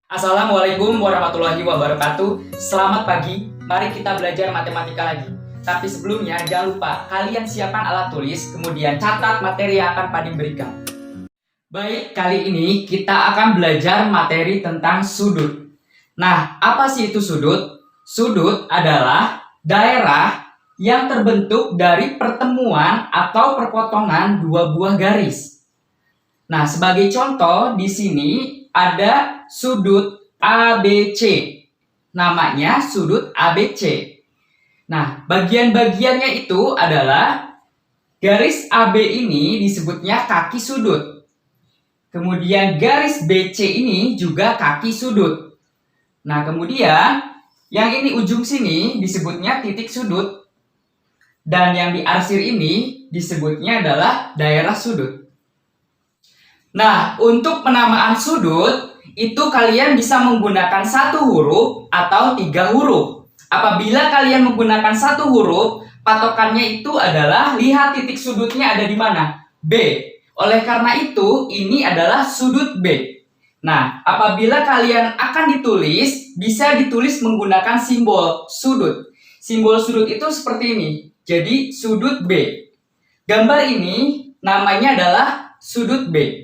Assalamualaikum warahmatullahi wabarakatuh. Selamat pagi, mari kita belajar matematika lagi. Tapi sebelumnya jangan lupa kalian siapkan alat tulis, kemudian catat materi yang akan Padim berikan. Baik, kali ini kita akan belajar materi tentang sudut. Nah, apa sih itu sudut? Sudut adalah daerah yang terbentuk dari pertemuan atau perpotongan dua buah garis. Nah, sebagai contoh di sini ada sudut ABC. Namanya sudut ABC. Nah, bagian-bagiannya itu adalah garis AB ini disebutnya kaki sudut. Kemudian garis BC ini juga kaki sudut. Nah, kemudian yang ini ujung sini disebutnya titik sudut. Dan yang di arsir ini disebutnya adalah daerah sudut. Nah, untuk penamaan sudut, itu kalian bisa menggunakan satu huruf atau tiga huruf. Apabila kalian menggunakan satu huruf, patokannya itu adalah lihat titik sudutnya ada di mana? B. Oleh karena itu, ini adalah sudut B. Nah, apabila kalian akan ditulis, bisa ditulis menggunakan simbol sudut. Simbol sudut itu seperti ini. Jadi, sudut B. Gambar ini namanya adalah sudut B.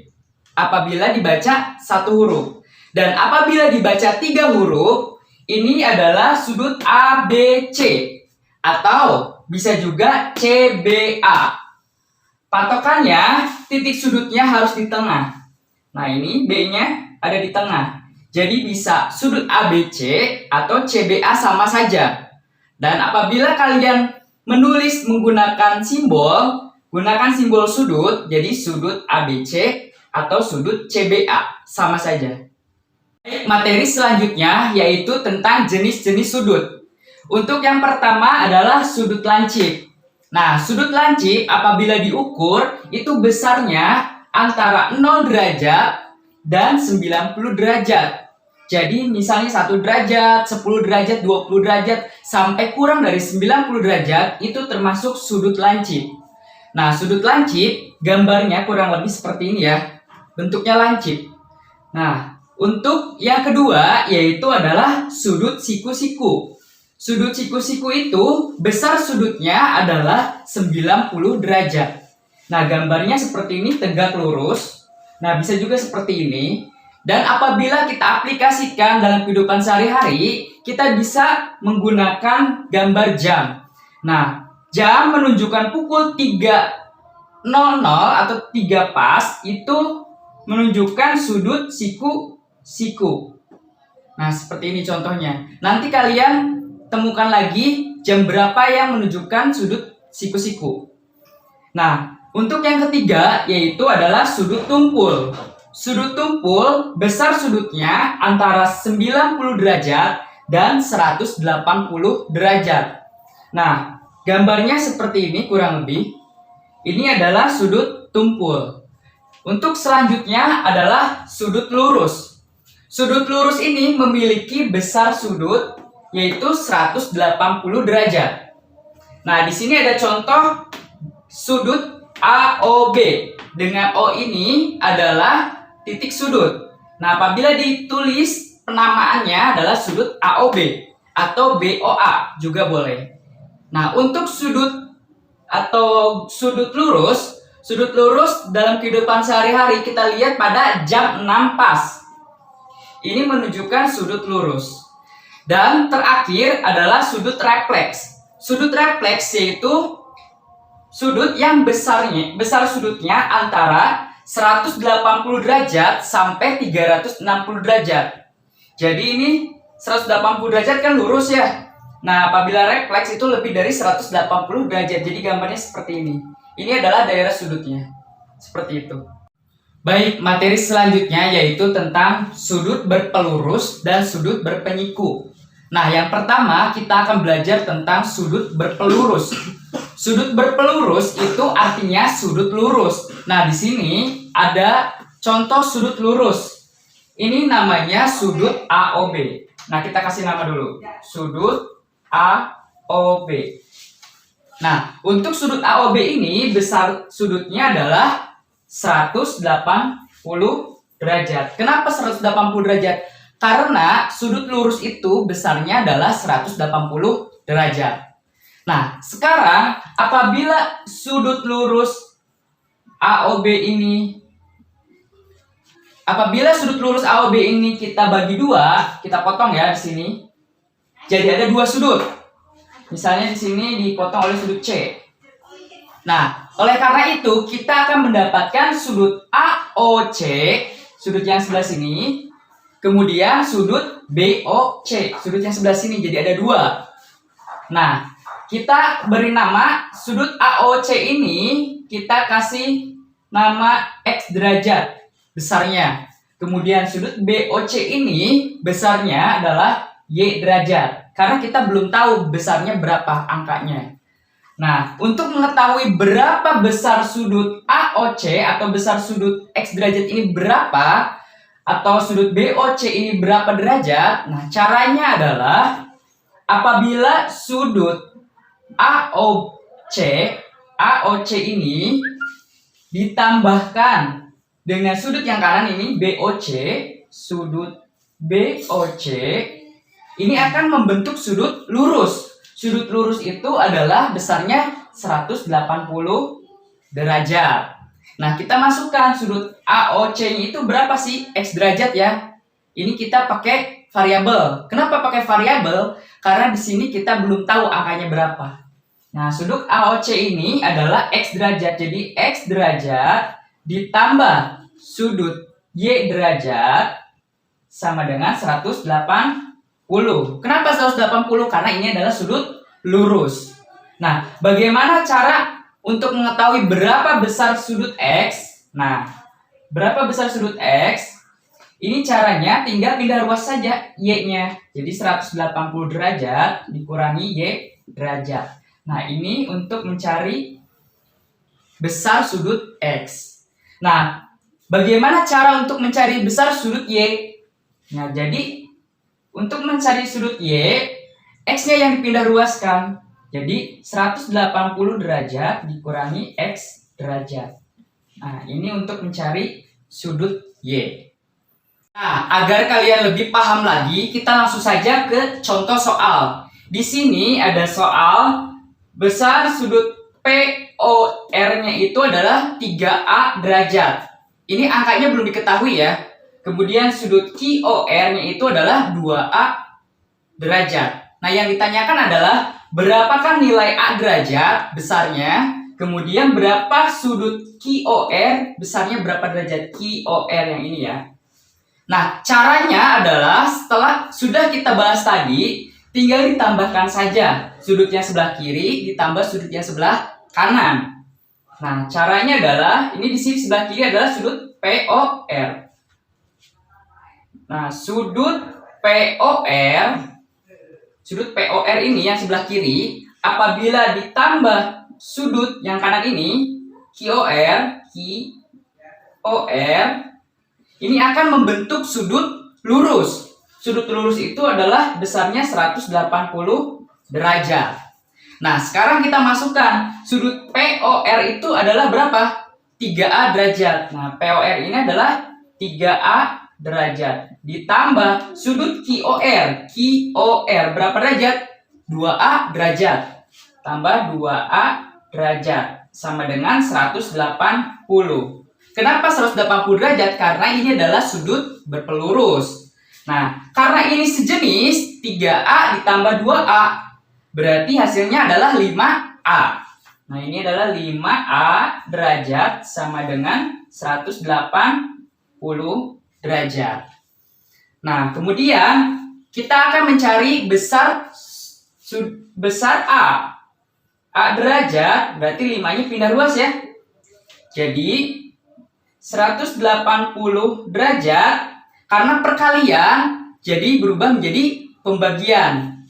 Apabila dibaca satu huruf. Dan apabila dibaca tiga huruf, ini adalah sudut ABC. Atau bisa juga CBA. Patokannya, titik sudutnya harus di tengah. Nah, ini B-nya ada di tengah. Jadi bisa sudut ABC atau CBA sama saja. Dan apabila kalian menulis menggunakan simbol, gunakan simbol sudut, jadi sudut ABC atau sudut CBA, sama saja. Materi selanjutnya yaitu tentang jenis-jenis sudut. Untuk yang pertama adalah sudut lancip. Nah, sudut lancip apabila diukur itu besarnya antara 0 derajat dan 90 derajat. Jadi misalnya 1 derajat, 10 derajat, 20 derajat, sampai kurang dari 90 derajat itu termasuk sudut lancip. Nah, sudut lancip gambarnya kurang lebih seperti ini ya. Bentuknya lancip. Nah, untuk yang kedua yaitu adalah sudut siku-siku. Sudut siku-siku itu besar sudutnya adalah 90 derajat. Nah, gambarnya seperti ini tegak lurus. Nah, bisa juga seperti ini. Dan apabila kita aplikasikan dalam kehidupan sehari-hari, kita bisa menggunakan gambar jam. Nah, jam menunjukkan pukul 3.00 atau 3 pas itu menunjukkan sudut siku-siku. Nah, seperti ini contohnya. Nanti kalian temukan lagi jam berapa yang menunjukkan sudut siku-siku. Nah, untuk yang ketiga yaitu adalah sudut tumpul. Sudut tumpul besar sudutnya antara 90 derajat dan 180 derajat. Nah, gambarnya seperti ini kurang lebih. Ini adalah sudut tumpul. Untuk selanjutnya adalah sudut lurus. Sudut lurus ini memiliki besar sudut yaitu 180 derajat. Nah, di sini ada contoh sudut AOB. Dengan O ini adalah titik sudut. Nah, apabila ditulis penamaannya adalah sudut AOB atau BOA juga boleh. Nah, untuk sudut atau sudut lurus dalam kehidupan sehari-hari kita lihat pada jam 6 pas. Ini menunjukkan sudut lurus. Dan terakhir adalah sudut refleks. Sudut refleks yaitu sudut yang besar sudutnya antara 180 derajat sampai 360 derajat. Jadi ini 180 derajat kan lurus ya. Nah, apabila refleks itu lebih dari 180 derajat. Jadi gambarnya seperti ini. Ini adalah daerah sudutnya. Seperti itu. Baik, materi selanjutnya yaitu tentang sudut berpelurus dan sudut berpenyiku. Nah, yang pertama kita akan belajar tentang sudut berpelurus. Sudut berpelurus itu artinya sudut lurus. Nah, di sini ada contoh sudut lurus. Ini namanya sudut AOB. Nah, kita kasih nama dulu. Sudut AOB. Nah, untuk sudut AOB ini besar sudutnya adalah 180 derajat. Kenapa 180 derajat? Karena sudut lurus itu besarnya adalah 180 derajat. Nah, sekarang apabila sudut lurus AOB ini kita bagi dua, kita potong ya di sini. Jadi ada dua sudut. Misalnya di sini dipotong oleh sudut C. Nah, oleh karena itu kita akan mendapatkan sudut AOC, sudut yang sebelah sini, kemudian sudut BOC, sudut yang sebelah sini. Jadi ada dua. Nah, kita beri nama sudut AOC ini, kita kasih nama X derajat besarnya. Kemudian sudut BOC ini besarnya adalah Y derajat. Karena kita belum tahu besarnya berapa angkanya. Nah, untuk mengetahui berapa besar sudut AOC atau besar sudut X derajat ini berapa, atau sudut BOC ini berapa derajat, nah caranya adalah apabila sudut AOC ini ditambahkan dengan sudut yang kanan ini BOC, sudut BOC ini akan membentuk sudut lurus. Sudut lurus itu adalah besarnya 180 derajat. Nah, kita masukkan sudut AOC-nya itu berapa sih? X derajat ya. Ini kita pakai variabel. Kenapa pakai variabel? Karena di sini kita belum tahu angkanya berapa. Nah, sudut AOC ini adalah X derajat. Jadi X derajat ditambah sudut Y derajat sama dengan 180. Kenapa 180? Karena ini adalah sudut lurus. Nah, bagaimana cara untuk mengetahui berapa besar sudut X? Nah, berapa besar sudut X? Ini caranya tinggal pindah ruas saja Y-nya. Jadi 180 derajat dikurangi Y derajat. Nah, ini untuk mencari besar sudut X. Nah, bagaimana cara untuk mencari besar sudut Y? Nah, jadi untuk mencari sudut Y, X-nya yang dipindah ruaskan. Jadi 180 derajat dikurangi X derajat. Nah, ini untuk mencari sudut Y. Nah, agar kalian lebih paham lagi, kita langsung saja ke contoh soal. Di sini ada soal besar sudut POR-nya itu adalah 3A derajat. Ini angkanya belum diketahui ya. Kemudian sudut QOR-nya itu adalah 2A derajat. Nah, yang ditanyakan adalah berapakah nilai A derajat besarnya, kemudian berapa sudut QOR besarnya berapa derajat, QOR yang ini ya. Nah, caranya adalah setelah sudah kita bahas tadi, tinggal ditambahkan saja sudut yang sebelah kiri ditambah sudut yang sebelah kanan. Nah, caranya adalah ini di sini sebelah kiri adalah sudut POR. Nah, sudut POR ini yang sebelah kiri, apabila ditambah sudut yang kanan ini, QOR, ini akan membentuk sudut lurus. Sudut lurus itu adalah besarnya 180 derajat. Nah, sekarang kita masukkan sudut POR itu adalah berapa? 3A derajat. Nah, POR ini adalah 3A derajat ditambah sudut QOR berapa derajat? 2A derajat tambah 2A derajat sama dengan 180. Kenapa 180 derajat? Karena ini adalah sudut berpelurus. Nah, karena ini sejenis 3A ditambah 2A berarti hasilnya adalah 5A. Nah, ini adalah 5A derajat sama dengan 180 derajat. Nah, kemudian kita akan mencari besar A. A derajat berarti 5-nya pindah ruas ya. Jadi 180 derajat karena perkalian jadi berubah menjadi pembagian.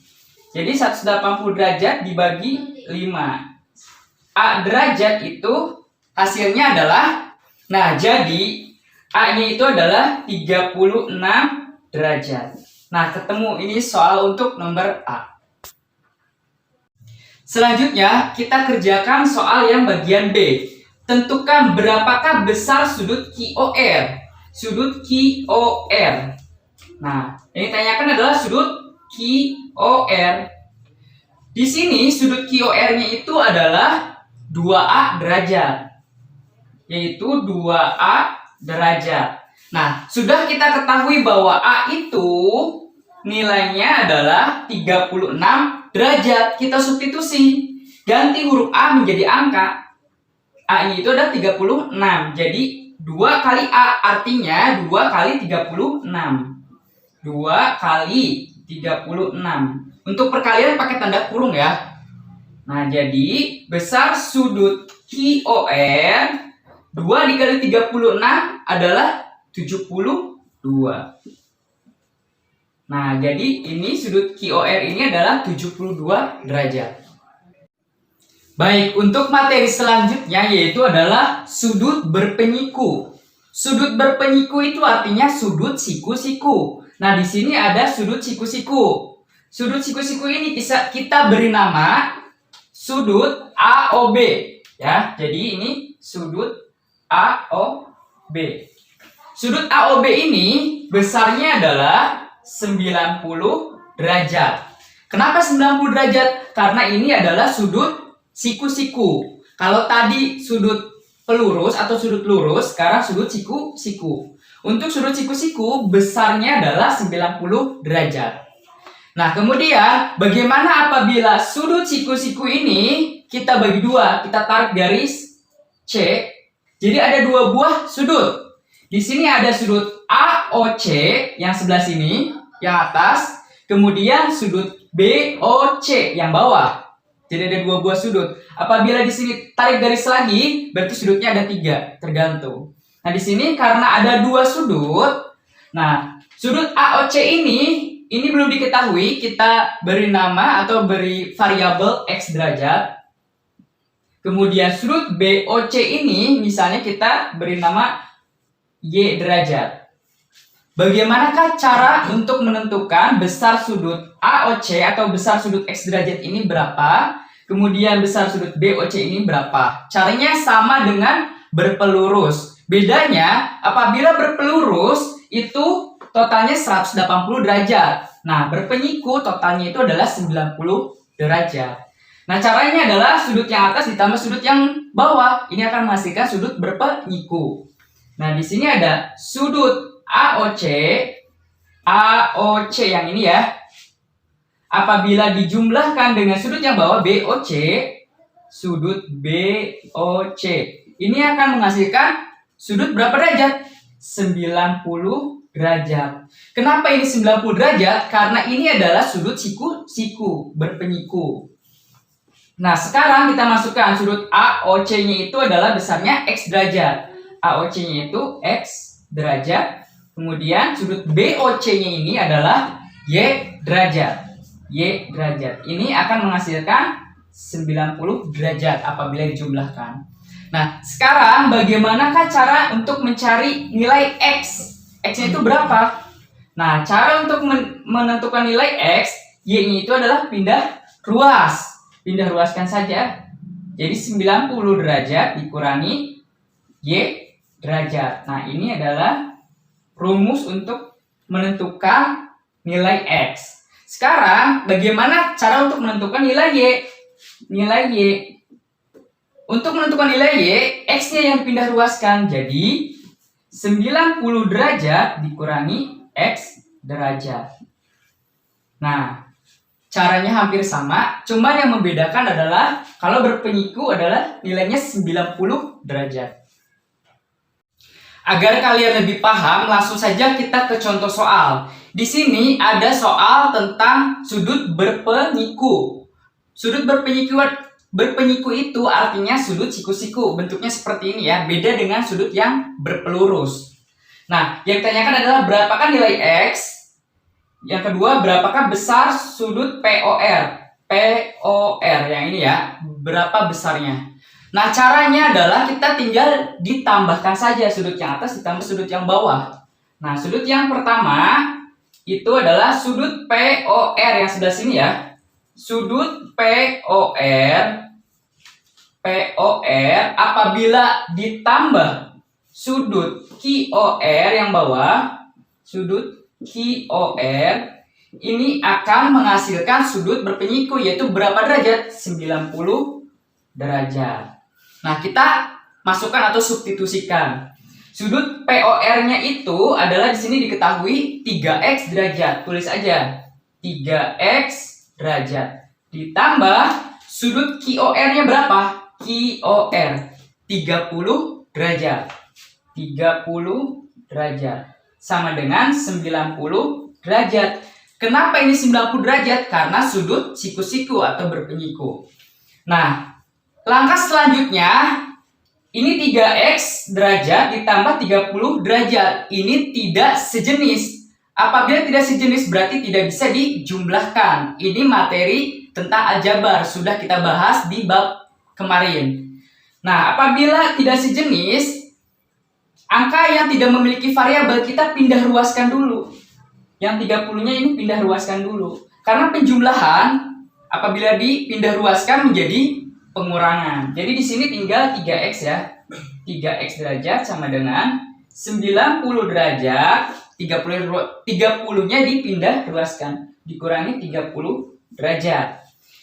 Jadi 180 derajat dibagi 5. A derajat itu hasilnya adalah, nah jadi A-nya itu adalah 36 derajat. Nah, ketemu ini soal untuk nomor A. Selanjutnya, kita kerjakan soal yang bagian B. Tentukan berapakah besar sudut QOR. Sudut QOR. Nah, yang ditanyakan adalah sudut QOR. Di sini sudut QOR-nya itu adalah 2A derajat. Yaitu 2A derajat. Nah, sudah kita ketahui bahwa A itu nilainya adalah 36 derajat. Kita substitusi. Ganti huruf A menjadi angka. A-nya itu adalah 36. Jadi 2 kali A artinya 2 kali 36. 2 kali 36. Untuk perkalian pakai tanda kurung ya. Nah, jadi besar sudut QOR 2 dikali 36 adalah 72. Nah, jadi ini sudut QOR ini adalah 72 derajat. Baik, untuk materi selanjutnya yaitu adalah sudut berpenyiku. Sudut berpenyiku itu artinya sudut siku-siku. Nah, di sini ada sudut siku-siku. Sudut siku-siku ini bisa kita beri nama sudut AOB ya. Jadi ini sudut AOB. Sudut AOB ini besarnya adalah 90 derajat. Kenapa 90 derajat? Karena ini adalah sudut siku-siku. Kalau tadi sudut pelurus atau sudut lurus, sekarang sudut siku-siku. Untuk sudut siku-siku besarnya adalah 90 derajat. Nah, kemudian bagaimana apabila sudut siku-siku ini kita bagi dua, kita tarik garis C. Jadi ada dua buah sudut. Di sini ada sudut AOC yang sebelah sini, yang atas. Kemudian sudut BOC yang bawah. Jadi ada dua buah sudut. Apabila di sini tarik garis lagi, berarti sudutnya ada 3, tergantung. Nah, di sini karena ada dua sudut. Nah, sudut AOC ini belum diketahui, kita beri nama atau beri variabel X derajat. Kemudian sudut BOC ini misalnya kita beri nama Y derajat. Bagaimanakah cara untuk menentukan besar sudut AOC atau besar sudut X derajat ini berapa? Kemudian besar sudut BOC ini berapa? Caranya sama dengan berpelurus. Bedanya apabila berpelurus itu totalnya 180 derajat. Nah, berpenyiku totalnya itu adalah 90 derajat. Nah, caranya adalah sudut yang atas ditambah sudut yang bawah. Ini akan menghasilkan sudut berpenyiku. Nah, di sini ada sudut AOC yang ini ya. Apabila dijumlahkan dengan sudut yang bawah BOC, sudut BOC ini akan menghasilkan sudut berapa derajat? 90 derajat. Kenapa ini 90 derajat? Karena ini adalah sudut siku-siku berpenyiku. Nah, sekarang kita masukkan sudut AOC-nya itu adalah besarnya X derajat. AOC-nya itu X derajat. Kemudian sudut BOC-nya ini adalah Y derajat. Y derajat. Ini akan menghasilkan 90 derajat apabila dijumlahkan. Nah, sekarang bagaimanakah cara untuk mencari nilai X? X-nya itu berapa? Nah, cara untuk menentukan nilai X, Y-nya itu adalah pindah ruas. Pindah ruaskan saja. Jadi 90 derajat dikurangi Y derajat. Nah, ini adalah rumus untuk menentukan nilai X. Sekarang, bagaimana cara untuk menentukan nilai Y? Nilai Y. Untuk menentukan nilai Y, X-nya yang pindah ruaskan. Jadi, 90 derajat dikurangi X derajat. Nah, caranya hampir sama, cuman yang membedakan adalah kalau berpenyiku adalah nilainya 90 derajat. Agar kalian lebih paham, langsung saja kita ke contoh soal. Di sini ada soal tentang sudut berpenyiku. Sudut berpenyiku itu artinya sudut siku-siku. Bentuknya seperti ini ya, beda dengan sudut yang berpelurus. Nah, yang ditanyakan adalah berapakah nilai X? Yang kedua, berapakah besar sudut POR? POR yang ini ya, berapa besarnya? Nah, caranya adalah kita tinggal ditambahkan saja sudut yang atas ditambah sudut yang bawah. Nah, sudut yang pertama itu adalah sudut POR yang sebelah sini ya. Sudut POR apabila ditambah sudut QOR yang bawah, sudut QOR ini akan menghasilkan sudut berpenyiku, yaitu berapa derajat? 90 derajat. Nah, kita masukkan atau substitusikan. Sudut POR-nya itu adalah di sini diketahui 3x derajat. Tulis aja 3x derajat. Ditambah sudut QOR-nya berapa? QOR 30 derajat. 30 derajat sama dengan 90 derajat. Kenapa ini 90 derajat? Karena sudut siku-siku atau berpenyiku. Nah, langkah selanjutnya ini 3x derajat ditambah 30 derajat. Ini tidak sejenis. Apabila tidak sejenis berarti tidak bisa dijumlahkan. Ini materi tentang aljabar, sudah kita bahas di bab kemarin. Nah, apabila tidak sejenis, angka yang tidak memiliki variabel kita pindah ruaskan dulu. Yang 30-nya ini pindah ruaskan dulu. Karena penjumlahan apabila dipindah ruaskan menjadi pengurangan. Jadi di sini tinggal 3x ya. 3x derajat sama dengan 90 derajat. 30-nya dipindah ruaskan. Dikurangi 30 derajat.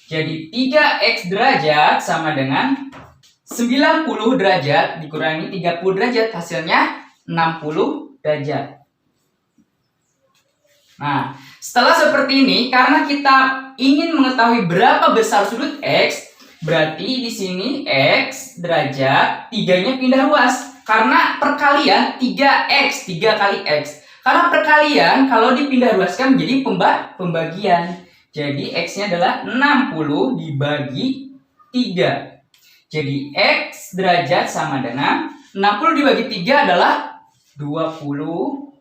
Jadi 3x derajat sama dengan 90 derajat dikurangi 30 derajat, hasilnya 60 derajat. Nah, setelah seperti ini, karena kita ingin mengetahui berapa besar sudut X, berarti di sini X derajat, 3-nya pindah ruas. Karena perkalian 3x, 3 kali X. Karena perkalian kalau dipindah ruaskan menjadi pembagian. Jadi X-nya adalah 60 dibagi 3. Jadi X derajat sama dengan 60 dibagi 3 adalah 20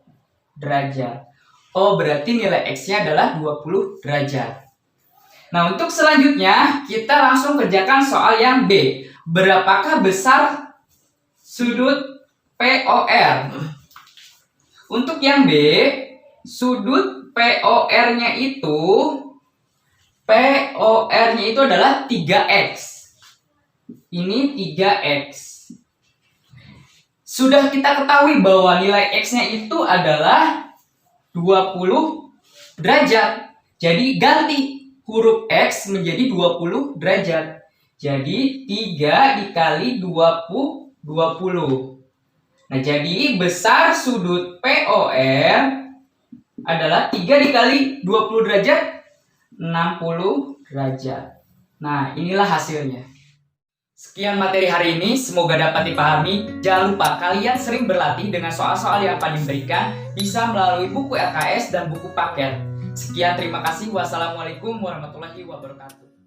derajat. Oh, berarti nilai X-nya adalah 20 derajat. Nah, untuk selanjutnya kita langsung kerjakan soal yang B. Berapakah besar sudut POR? Untuk yang B, sudut POR-nya itu adalah 3x. Ini 3x. Sudah kita ketahui bahwa nilai x-nya itu adalah 20 derajat. Jadi ganti huruf x menjadi 20 derajat. Jadi 3 dikali 20. Nah, jadi besar sudut POR adalah 3 dikali 20 derajat 60 derajat. Nah, inilah hasilnya. Sekian materi hari ini, semoga dapat dipahami. Jangan lupa kalian sering berlatih dengan soal-soal yang akan diberikan, bisa melalui buku LKS dan buku paket. Sekian, terima kasih. Wassalamualaikum warahmatullahi wabarakatuh.